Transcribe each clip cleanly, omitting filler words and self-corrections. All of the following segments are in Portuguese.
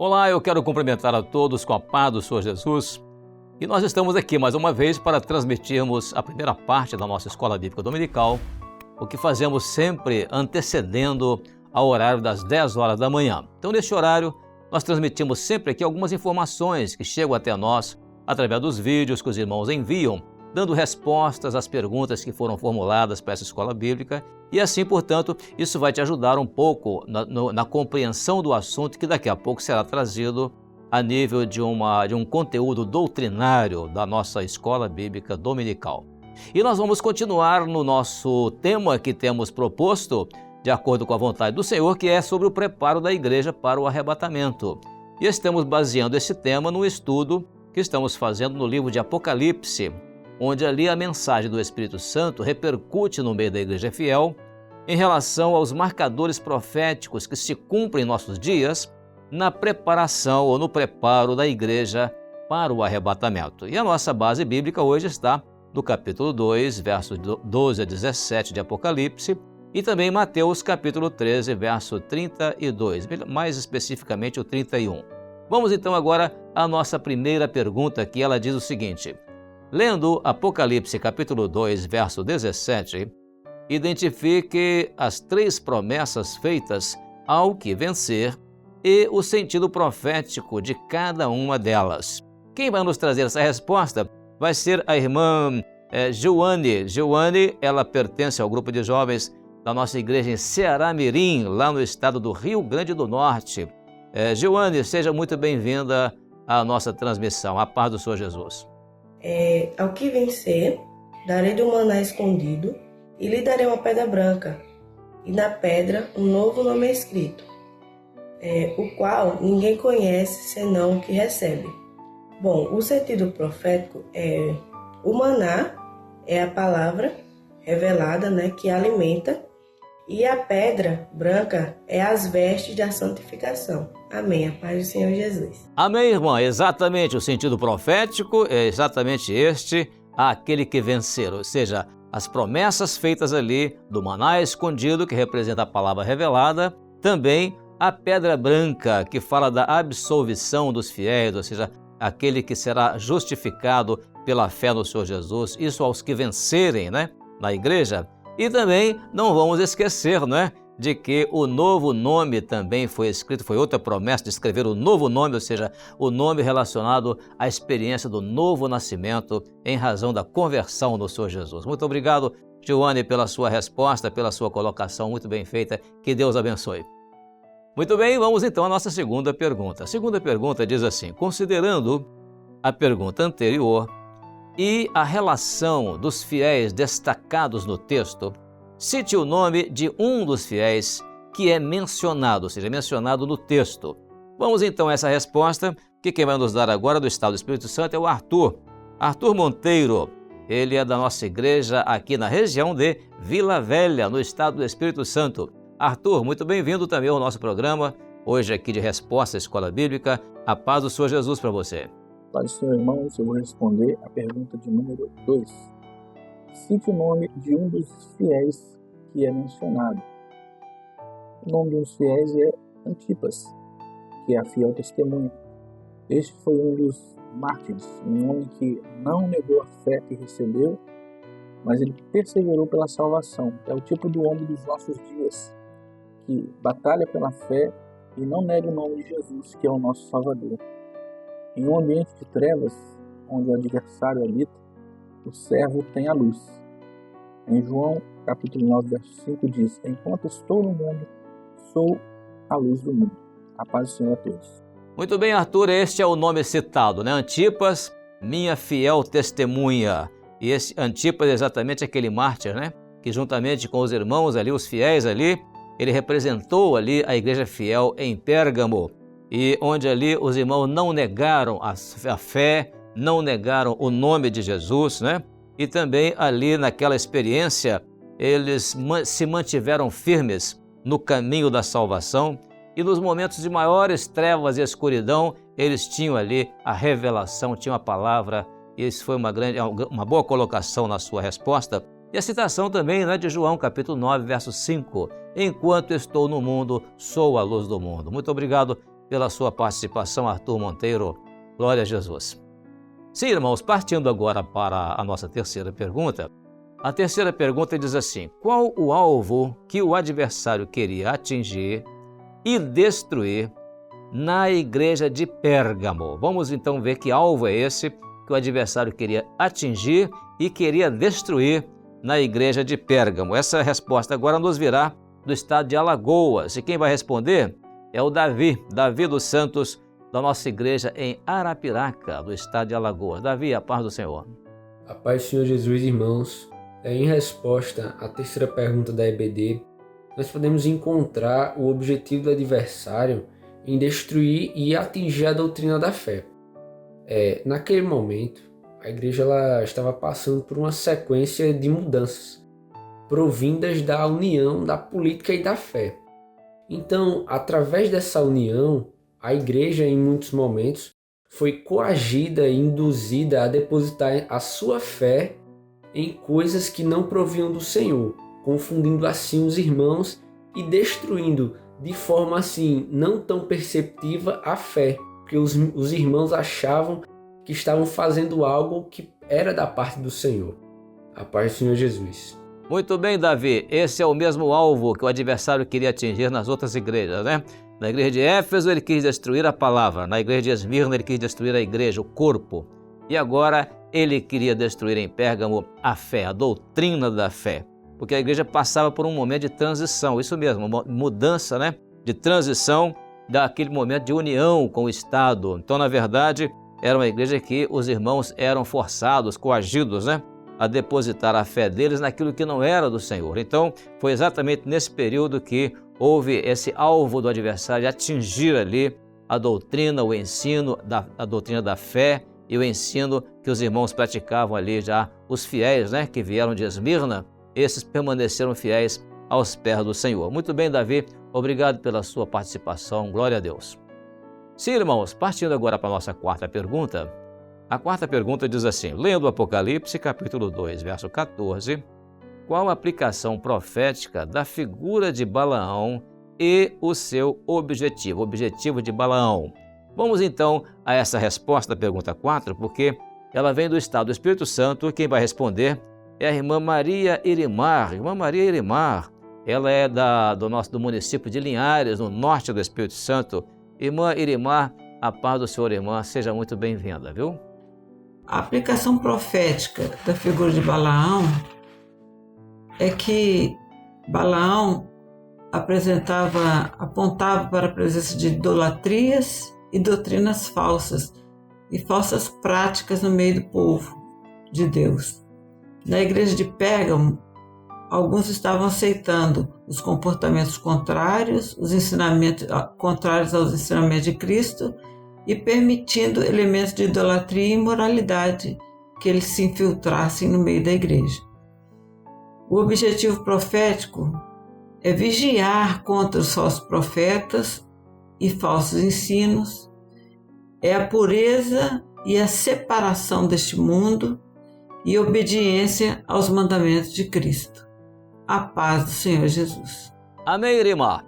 Olá, eu quero cumprimentar a todos com a paz do Senhor Jesus. E nós estamos aqui mais uma vez para transmitirmos a primeira parte da nossa Escola Bíblica Dominical, o que fazemos sempre antecedendo ao horário das 10 horas da manhã. Então, neste horário, nós transmitimos sempre aqui algumas informações que chegam até nós através dos vídeos que os irmãos enviam, dando respostas às perguntas que foram formuladas para essa escola bíblica e assim, portanto, isso vai te ajudar um pouco na compreensão do assunto que daqui a pouco será trazido a nível de um conteúdo doutrinário da nossa escola bíblica dominical. E nós vamos continuar no nosso tema que temos proposto, de acordo com a vontade do Senhor, que é sobre o preparo da igreja para o arrebatamento. E estamos baseando esse tema no estudo que estamos fazendo no livro de Apocalipse, onde ali a mensagem do Espírito Santo repercute no meio da igreja fiel em relação aos marcadores proféticos que se cumprem em nossos dias na preparação ou no preparo da igreja para o arrebatamento. E a nossa base bíblica hoje está no capítulo 2, versos 12 a 17 de Apocalipse e também Mateus capítulo 13, verso 32, mais especificamente o 31. Vamos então agora à nossa primeira pergunta, que ela diz o seguinte: lendo Apocalipse capítulo 2, verso 17, identifique as 3 promessas feitas ao que vencer e o sentido profético de cada uma delas. Quem vai nos trazer essa resposta vai ser a irmã Joane. Joane, ela pertence ao grupo de jovens da nossa igreja em Ceará Mirim, lá no estado do Rio Grande do Norte. Joane, seja muito bem-vinda à nossa transmissão. A paz do Senhor Jesus. Ao que vencer, darei do maná escondido e lhe darei uma pedra branca, e na pedra um novo nome escrito, o qual ninguém conhece senão o que recebe. Bom, o sentido profético é o maná é a palavra revelada, que alimenta, e a pedra branca é as vestes da santificação. Amém. A paz do Senhor Jesus. Amém, irmã. Exatamente, o sentido profético é exatamente este, aquele que vencer, ou seja, as promessas feitas ali do maná escondido, que representa a palavra revelada, também a pedra branca, que fala da absolvição dos fiéis, ou seja, aquele que será justificado pela fé no Senhor Jesus, isso aos que vencerem, na igreja. E também não vamos esquecer, de que o novo nome também foi escrito, foi outra promessa de escrever o novo nome, ou seja, o nome relacionado à experiência do novo nascimento em razão da conversão no Senhor Jesus. Muito obrigado, Joane, pela sua resposta, pela sua colocação muito bem feita. Que Deus abençoe. Muito bem, vamos então à nossa segunda pergunta. A segunda pergunta diz assim: considerando a pergunta anterior e a relação dos fiéis destacados no texto, cite o nome de um dos fiéis que é mencionado, ou seja, mencionado no texto. Vamos então a essa resposta, que quem vai nos dar agora do estado do Espírito Santo é o Arthur. Arthur Monteiro, ele é da nossa igreja aqui na região de Vila Velha, no estado do Espírito Santo. Arthur, muito bem-vindo também ao nosso programa, hoje aqui de Resposta à Escola Bíblica. A paz do Senhor Jesus para você. Paz do Senhor, irmãos, eu vou responder a pergunta de número 2. Cite o nome de um dos fiéis que é mencionado. O nome de um dos fiéis é Antipas, que é a fiel testemunha. Este foi um dos mártires, um homem que não negou a fé que recebeu, mas ele perseverou pela salvação. É o tipo do homem dos nossos dias, que batalha pela fé e não nega o nome de Jesus, que é o nosso Salvador. Em um ambiente de trevas, onde o adversário habita, o servo tem a luz. Em João, capítulo 9, verso 5, diz: enquanto estou no mundo, sou a luz do mundo. A paz do Senhor a todos. Muito bem, Arthur, este é o nome citado, Antipas, minha fiel testemunha. E esse Antipas é exatamente aquele mártir, que juntamente com os irmãos ali, os fiéis ali, ele representou ali a igreja fiel em Pérgamo, e onde ali os irmãos não negaram a fé, não negaram o nome de Jesus, E também ali naquela experiência, eles se mantiveram firmes no caminho da salvação, e nos momentos de maiores trevas e escuridão, eles tinham ali a revelação, tinham a palavra, e isso foi uma boa colocação na sua resposta. E a citação também de João, capítulo 9, verso 5. Enquanto estou no mundo, sou a luz do mundo. Muito obrigado pela sua participação, Arthur Monteiro. Glória a Jesus. Sim, irmãos, partindo agora para a nossa terceira pergunta. A terceira pergunta diz assim: qual o alvo que o adversário queria atingir e destruir na igreja de Pérgamo? Vamos então ver que alvo é esse que o adversário queria atingir e queria destruir na igreja de Pérgamo. Essa resposta agora nos virá do estado de Alagoas. E quem vai responder é o Davi dos Santos, da nossa igreja em Arapiraca, do estado de Alagoas. Davi, a paz do Senhor. A paz do Senhor Jesus, irmãos. Em resposta à terceira pergunta da EBD, nós podemos encontrar o objetivo do adversário em destruir e atingir a doutrina da fé. Naquele momento, a igreja ela estava passando por uma sequência de mudanças, provindas da união da política e da fé. Então, através dessa união, a igreja, em muitos momentos, foi coagida e induzida a depositar a sua fé em coisas que não provinham do Senhor, confundindo assim os irmãos e destruindo de forma assim não tão perceptiva a fé, porque os irmãos achavam que estavam fazendo algo que era da parte do Senhor. A paz do Senhor Jesus. Muito bem, Davi. Esse é o mesmo alvo que o adversário queria atingir nas outras igrejas, né? Na igreja de Éfeso ele quis destruir a palavra, na igreja de Esmirna ele quis destruir a igreja, o corpo. E agora ele queria destruir em Pérgamo a fé, a doutrina da fé. Porque a igreja passava por um momento de transição, isso mesmo, uma mudança, né? De transição daquele momento de união com o Estado. Então, na verdade, era uma igreja que os irmãos eram forçados, coagidos, né? A depositar a fé deles naquilo que não era do Senhor. Então, foi exatamente nesse período que houve esse alvo do adversário de atingir ali a doutrina, o ensino, a doutrina da fé e o ensino que os irmãos praticavam ali já, os fiéis, né, que vieram de Esmirna, esses permaneceram fiéis aos pés do Senhor. Muito bem, Davi, obrigado pela sua participação, glória a Deus. Sim, irmãos, partindo agora para a nossa quarta pergunta. A quarta pergunta diz assim, lendo Apocalipse, capítulo 2, verso 14, qual a aplicação profética da figura de Balaão e o seu objetivo, o objetivo de Balaão? Vamos então a essa resposta da pergunta 4, porque ela vem do estado do Espírito Santo, e quem vai responder é a irmã Maria Irimar. Irmã Maria Irimar, ela é do município de Linhares, no norte do Espírito Santo. Irmã Irimar, a paz do Senhor, irmã, seja muito bem-vinda, viu? A aplicação profética da figura de Balaão é que Balaão apontava para a presença de idolatrias e doutrinas falsas e falsas práticas no meio do povo de Deus. Na igreja de Pérgamo, alguns estavam aceitando os comportamentos contrários, os ensinamentos contrários aos ensinamentos de Cristo e permitindo elementos de idolatria e imoralidade que eles se infiltrassem no meio da igreja. O objetivo profético é vigiar contra os falsos profetas e falsos ensinos, é a pureza e a separação deste mundo e obediência aos mandamentos de Cristo. A paz do Senhor Jesus. Amém, Irimar.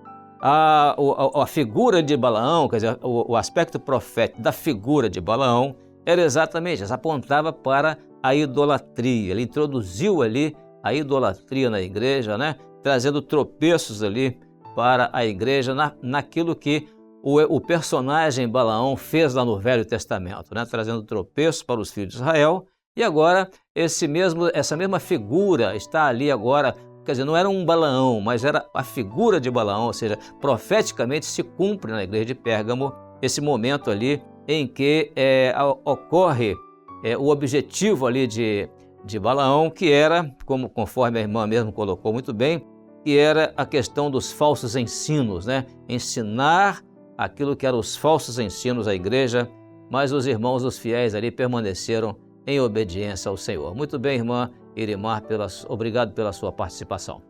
A figura de Balaão, quer dizer, o aspecto profético da figura de Balaão era exatamente isso, apontava para a idolatria. Ele introduziu ali a idolatria na igreja, né? Trazendo tropeços ali para a igreja naquilo que o personagem Balaão fez lá no Velho Testamento, né? Trazendo tropeços para os filhos de Israel. E agora essa mesma figura está ali agora. Quer dizer, não era um Balaão, mas era a figura de Balaão, ou seja, profeticamente se cumpre na igreja de Pérgamo esse momento ali em que ocorre o objetivo ali de Balaão, que era, conforme a irmã mesmo colocou muito bem, que era a questão dos falsos ensinos, né? Ensinar aquilo que eram os falsos ensinos à igreja, mas os irmãos, os fiéis ali permaneceram em obediência ao Senhor. Muito bem, irmã Irimar, obrigado pela sua participação.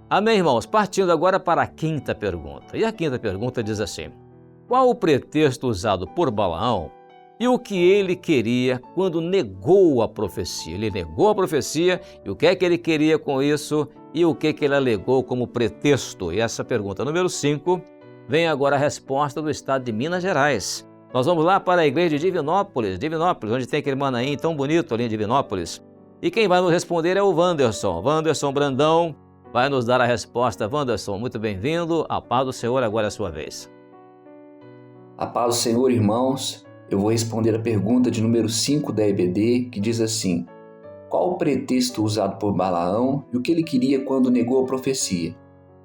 Amém, irmãos? Partindo agora para a quinta pergunta. E a quinta pergunta diz assim, qual o pretexto usado por Balaão e o que ele queria quando negou a profecia? Ele negou a profecia e o que é que ele queria com isso e o que é que ele alegou como pretexto? E essa pergunta número 5 vem agora a resposta do estado de Minas Gerais. Nós vamos lá para a igreja de Divinópolis, onde tem aquele Manaim tão bonito ali em Divinópolis. E quem vai nos responder é o Wanderson. Wanderson Brandão vai nos dar a resposta. Wanderson, muito bem-vindo. A paz do Senhor, agora é a sua vez. A paz do Senhor, irmãos. Eu vou responder a pergunta de número 5 da EBD, que diz assim: qual o pretexto usado por Balaão e o que ele queria quando negou a profecia?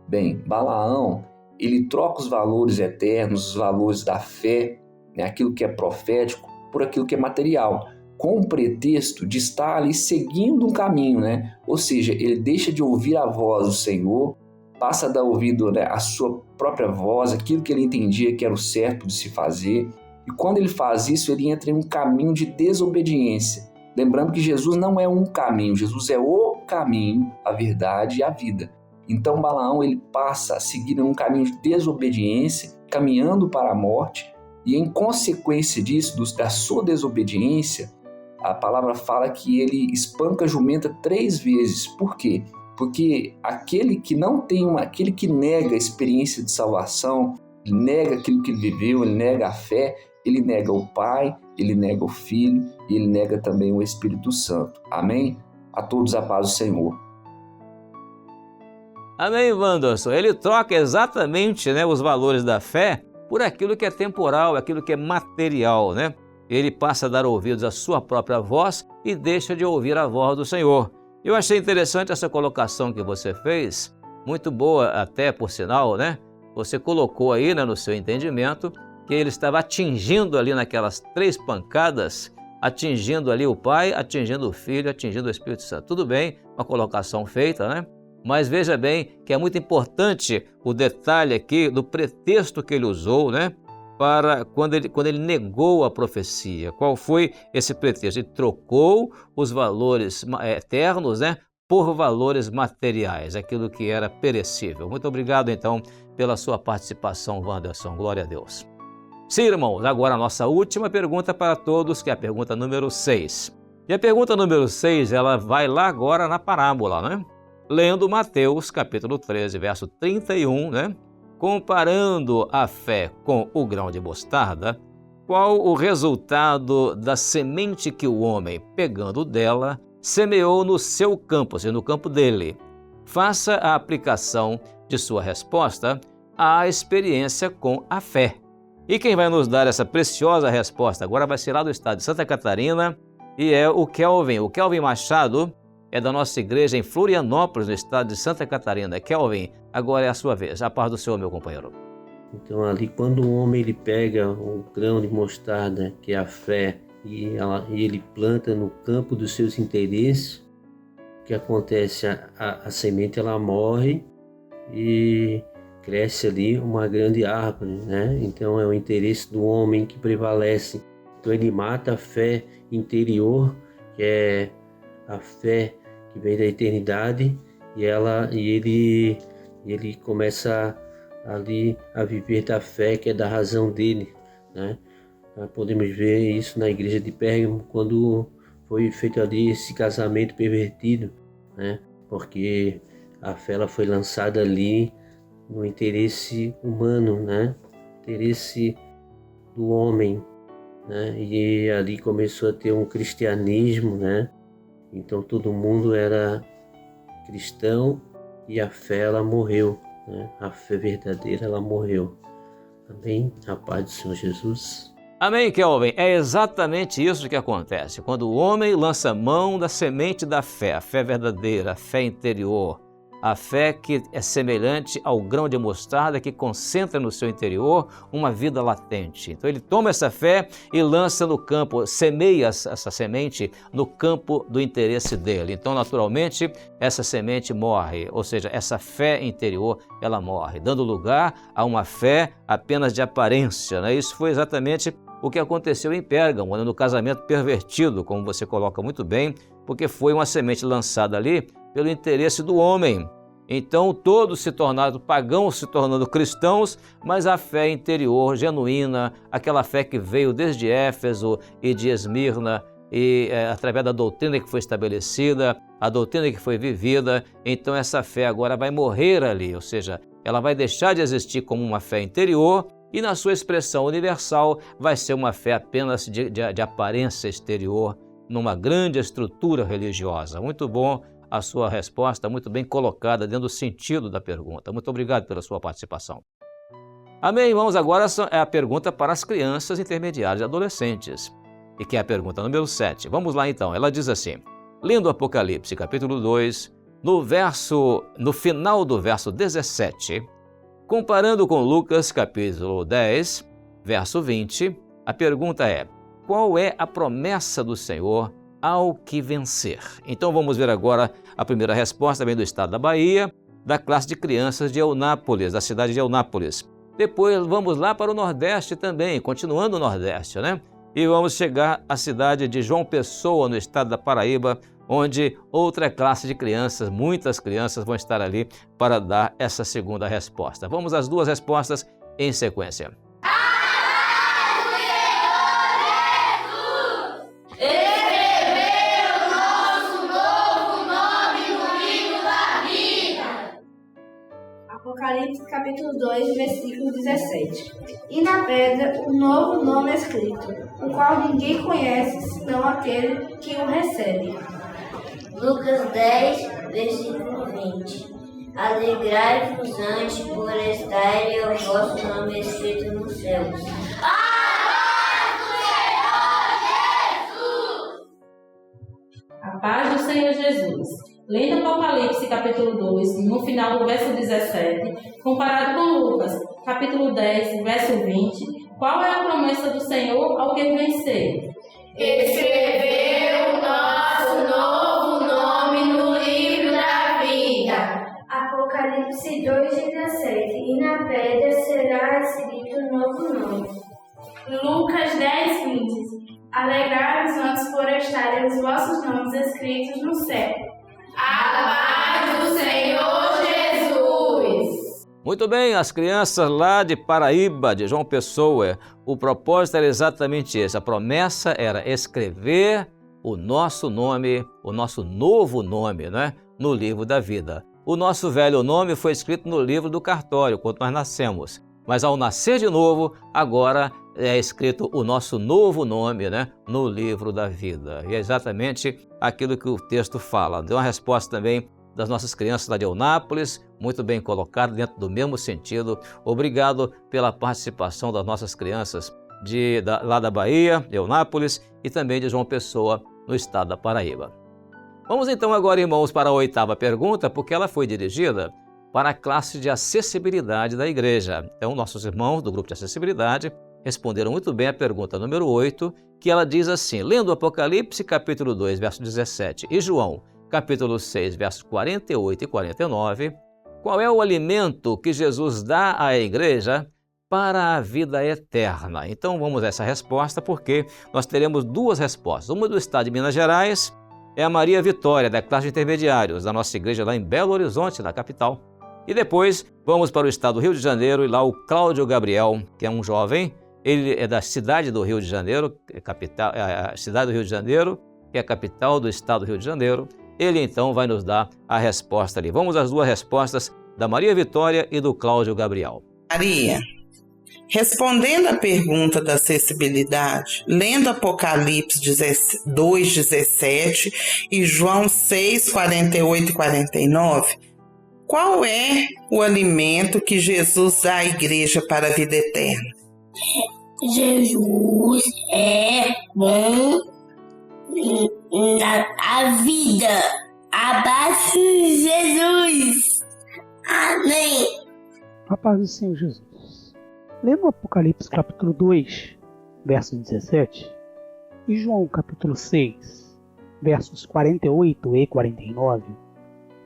Bem, Balaão, ele troca os valores eternos, os valores da fé, né, aquilo que é profético, por aquilo que é material, com o pretexto de estar ali seguindo um caminho, né? Ou seja, ele deixa de ouvir a voz do Senhor, passa a dar ouvido, né, à sua própria voz, aquilo que ele entendia que era o certo de se fazer, e quando ele faz isso, ele entra em um caminho de desobediência. Lembrando que Jesus não é um caminho, Jesus é o caminho, a verdade e a vida. Então Balaão ele passa a seguir um caminho de desobediência, caminhando para a morte, e em consequência disso, da sua desobediência, a palavra fala que ele espanca a jumenta 3 vezes. Por quê? Porque aquele que aquele que nega a experiência de salvação, ele nega aquilo que ele viveu, ele nega a fé, ele nega o Pai, ele nega o Filho e ele nega também o Espírito Santo. Amém? A todos a paz do Senhor. Amém, Wanderson. Ele troca exatamente, né, os valores da fé por aquilo que é temporal, aquilo que é material, né? Ele passa a dar ouvidos à sua própria voz e deixa de ouvir a voz do Senhor. Eu achei interessante essa colocação que você fez, muito boa até, por sinal, né? Você colocou aí, né, no seu entendimento que ele estava atingindo ali naquelas 3 pancadas, atingindo ali o Pai, atingindo o Filho, atingindo o Espírito Santo. Tudo bem, uma colocação feita, né? Mas veja bem que é muito importante o detalhe aqui do pretexto que ele usou, né? Para quando ele negou a profecia. Qual foi esse pretexto? Ele trocou os valores eternos, né, por valores materiais, aquilo que era perecível. Muito obrigado, então, pela sua participação, Wanderson. Glória a Deus. Sim, irmãos, agora a nossa última pergunta para todos, que é a pergunta número 6. E a pergunta número 6, ela vai lá agora na parábola, né? Lendo Mateus, capítulo 13, verso 31, né? Comparando a fé com o grão de mostarda, qual o resultado da semente que o homem, pegando dela, semeou no seu campo, ou seja, no campo dele? Faça a aplicação de sua resposta à experiência com a fé. E quem vai nos dar essa preciosa resposta agora vai ser lá do estado de Santa Catarina e é o Kelvin. O Kelvin Machado é da nossa igreja em Florianópolis, no estado de Santa Catarina. Kelvin, agora é a sua vez. A paz do Senhor, meu companheiro. Então ali quando o homem ele pega o grão de mostarda, que é a fé, e ele planta no campo dos seus interesses, o que acontece? A semente ela morre e cresce ali uma grande árvore, né? Então é o interesse do homem que prevalece. Então ele mata a fé interior, que é a fé que vem da eternidade, e ele começa ali a viver da fé, que é da razão dele, né? Nós podemos ver isso na igreja de Pérgamo, quando foi feito ali esse casamento pervertido, né? Porque a fé ela foi lançada ali no interesse humano, né? Interesse do homem, né? E ali começou a ter um cristianismo, né? Então todo mundo era cristão e a fé ela morreu, né? A fé verdadeira ela morreu. Amém? A paz do Senhor Jesus. Amém, Kelvin. É exatamente isso que acontece. Quando o homem lança mão da semente da fé, a fé verdadeira, a fé interior, a fé que é semelhante ao grão de mostarda que concentra no seu interior uma vida latente. Então ele toma essa fé e lança no campo, semeia essa semente no campo do interesse dele. Então, naturalmente, essa semente morre, ou seja, essa fé interior, ela morre, dando lugar a uma fé apenas de aparência, né? Isso foi exatamente o que aconteceu em Pérgamo, no casamento pervertido, como você coloca muito bem, porque foi uma semente lançada ali pelo interesse do homem. Então todos se tornaram pagãos, se tornando cristãos, mas a fé interior, genuína, aquela fé que veio desde Éfeso e de Esmirna, e através da doutrina que foi estabelecida, a doutrina que foi vivida, então essa fé agora vai morrer ali, ou seja, ela vai deixar de existir como uma fé interior e na sua expressão universal vai ser uma fé apenas de aparência exterior, numa grande estrutura religiosa. Muito bom a sua resposta, muito bem colocada dentro do sentido da pergunta. Muito obrigado pela sua participação. Amém, irmãos. Agora é a pergunta para as crianças intermediárias e adolescentes, e que é a pergunta número 7. Vamos lá então, ela diz assim, lendo Apocalipse capítulo 2, no final do verso 17, comparando com Lucas capítulo 10, verso 20, a pergunta é, qual é a promessa do Senhor ao que vencer? Então vamos ver agora a primeira resposta, também do estado da Bahia, da classe de crianças de Eunápolis, da cidade de Eunápolis. Depois vamos lá para o Nordeste também, continuando o Nordeste, né? E vamos chegar à cidade de João Pessoa, no estado da Paraíba, onde outra classe de crianças, muitas crianças vão estar ali para dar essa segunda resposta. Vamos às duas respostas em sequência. Apocalipse capítulo 2, versículo 17. E na pedra um novo nome escrito, o qual ninguém conhece, senão aquele que o recebe. Lucas 10, versículo 20. Alegrai-vos antes por estarem o vosso nome escrito nos céus. A paz do Senhor Jesus. Lendo Apocalipse capítulo 2, no final do verso 17, comparado com Lucas capítulo 10, verso 20, qual é a promessa do Senhor ao que vencer? Escrever o nosso novo nome no livro da vida. Apocalipse 2,17. E na pedra será escrito um novo nome. Lucas 10, 20. Alegrai-vos antes por estarem os vossos nomes escritos no céu. A paz do Senhor Jesus! Muito bem, as crianças lá de Paraíba, de João Pessoa, o propósito era exatamente esse. A promessa era escrever o nosso nome, o nosso novo nome, né, no livro da vida. O nosso velho nome foi escrito no livro do cartório, quando nós nascemos. Mas ao nascer de novo, agora é escrito o nosso novo nome, né, no livro da vida. E é exatamente aquilo que o texto fala. Deu uma resposta também das nossas crianças lá de Eunápolis, muito bem colocado dentro do mesmo sentido. Obrigado pela participação das nossas crianças lá da Bahia, de Eunápolis, e também de João Pessoa, no estado da Paraíba. Vamos então agora, irmãos, para a 8ª pergunta, porque ela foi dirigida para a classe de acessibilidade da igreja. Então, nossos irmãos do grupo de acessibilidade responderam muito bem a pergunta número 8, que ela diz assim, lendo Apocalipse capítulo 2, verso 17, e João capítulo 6, versos 48 e 49, qual é o alimento que Jesus dá à igreja para a vida eterna? Então vamos a essa resposta, porque nós teremos duas respostas. Uma do estado de Minas Gerais é a Maria Vitória, da classe de intermediários, da nossa igreja lá em Belo Horizonte, na capital. E depois vamos para o estado do Rio de Janeiro, e lá o Cláudio Gabriel, que é um jovem, ele é da cidade do Rio de Janeiro, a cidade do Rio de Janeiro, que é a capital do estado do Rio de Janeiro. Ele então vai nos dar a resposta ali. Vamos às duas respostas da Maria Vitória e do Cláudio Gabriel. Maria, respondendo à pergunta da acessibilidade, lendo Apocalipse 2:17 e João 6, 48 e 49, qual é o alimento que Jesus dá à igreja para a vida eterna? Jesus é bom a vida. Abaixo Jesus. Amém. A paz do Senhor Jesus. Lendo Apocalipse capítulo 2, verso 17, e João capítulo 6, versos 48 e 49,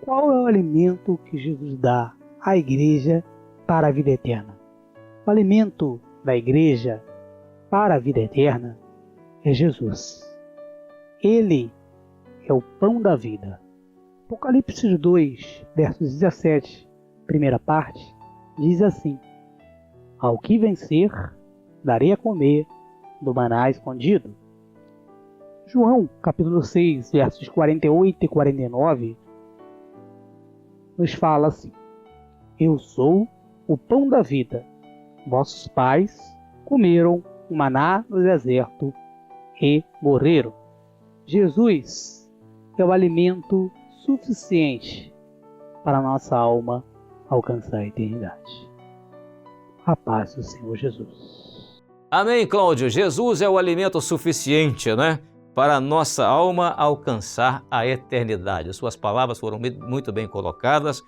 qual é o alimento que Jesus dá à igreja para a vida eterna? O alimento da igreja para a vida eterna é Jesus. Ele é o pão da vida. Apocalipse 2, versos 17, primeira parte, diz assim: ao que vencer, darei a comer do maná escondido. João, capítulo 6, versos 48 e 49, nos fala assim: Eu sou o pão da vida. Vossos pais comeram o maná no deserto e morreram. Jesus é o alimento suficiente para a nossa alma alcançar a eternidade. A paz do Senhor Jesus. Amém, Cláudio. Jesus é o alimento suficiente, né? Para a nossa alma alcançar a eternidade. Suas palavras foram muito bem colocadas,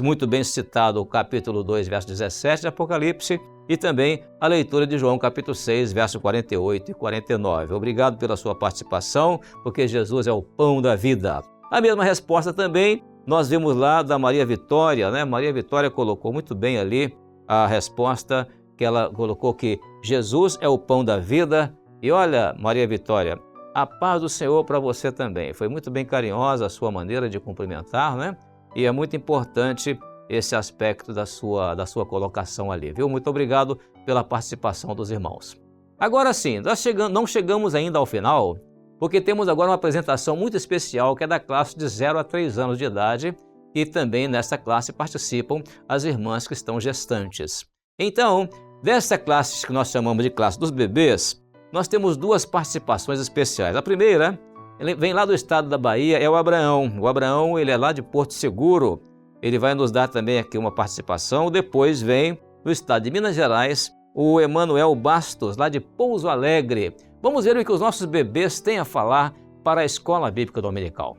muito bem citado o capítulo 2, verso 17 de Apocalipse e também a leitura de João capítulo 6, verso 48 e 49. Obrigado pela sua participação, porque Jesus é o pão da vida. A mesma resposta também nós vimos lá da Maria Vitória, né? Maria Vitória colocou muito bem ali a resposta que ela colocou que Jesus é o pão da vida. E olha, Maria Vitória, a paz do Senhor para você também. Foi muito bem carinhosa a sua maneira de cumprimentar, né? E é muito importante esse aspecto da sua colocação ali, viu? Muito obrigado pela participação dos irmãos. Agora sim, nós não chegamos ainda ao final, porque temos agora uma apresentação muito especial que é da classe de 0 a 3 anos de idade e também nessa classe participam as irmãs que estão gestantes. Então, dessa classe que nós chamamos de classe dos bebês, nós temos duas participações especiais. A primeira, ele vem lá do estado da Bahia, é o Abraão. O Abraão, ele é lá de Porto Seguro. Ele vai nos dar também aqui uma participação. Depois vem do estado de Minas Gerais, o Emanuel Bastos, lá de Pouso Alegre. Vamos ver o que os nossos bebês têm a falar para a Escola Bíblica Dominical.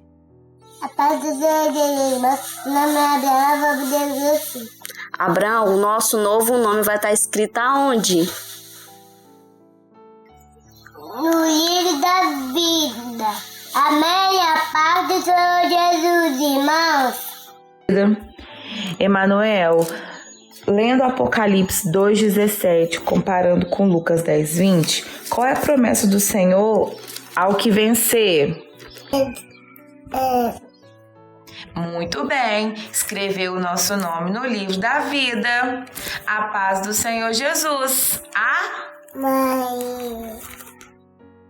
A paz do Senhor, meu nome é Abraão, vou dizer assim. Abraão, o nosso novo nome vai estar escrito aonde? No livro da vida. Amém. A paz do Senhor Jesus, irmãos. Emanuel, lendo Apocalipse 2,17, comparando com Lucas 10,20, qual é a promessa do Senhor ao que vencer? Muito bem, escreveu o nosso nome no livro da vida. A paz do Senhor Jesus. Amém.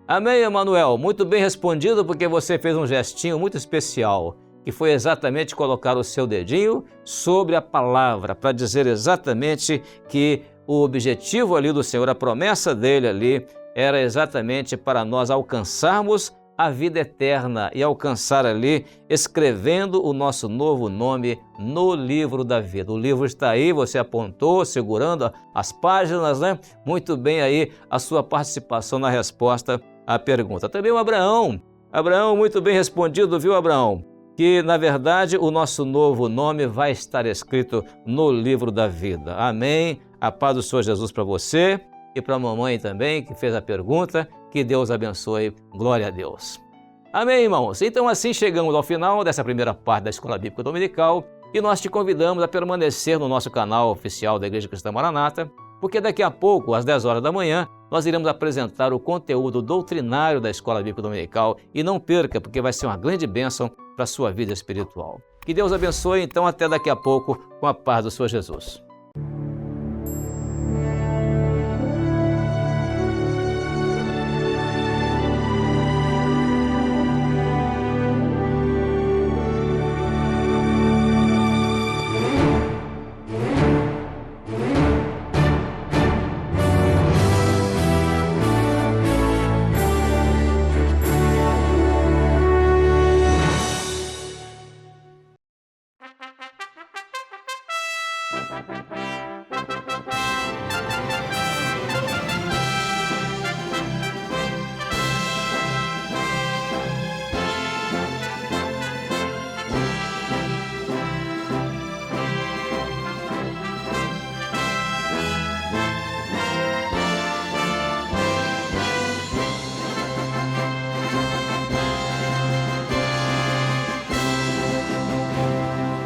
Amém, Emanuel. Muito bem respondido, porque você fez um gestinho muito especial, que foi exatamente colocar o seu dedinho sobre a palavra, para dizer exatamente que o objetivo ali do Senhor, a promessa dele ali, era exatamente para nós alcançarmos a vida eterna e alcançar ali, escrevendo o nosso novo nome no livro da vida. O livro está aí, você apontou, segurando as páginas, né? Muito bem aí a sua participação na resposta à pergunta. Também o Abraão. Abraão, muito bem respondido, viu, Abraão? Que, na verdade, o nosso novo nome vai estar escrito no livro da vida. Amém? A paz do Senhor Jesus para você e para a mamãe também, que fez a pergunta. Que Deus abençoe. Glória a Deus. Amém, irmãos? Então, assim chegamos ao final dessa primeira parte da Escola Bíblica Dominical e nós te convidamos a permanecer no nosso canal oficial da Igreja Cristã Maranata, porque daqui a pouco, às 10 horas da manhã, nós iremos apresentar o conteúdo doutrinário da Escola Bíblica Dominical e não perca, porque vai ser uma grande bênção para a sua vida espiritual. Que Deus abençoe, então até daqui a pouco, com a paz do Senhor Jesus.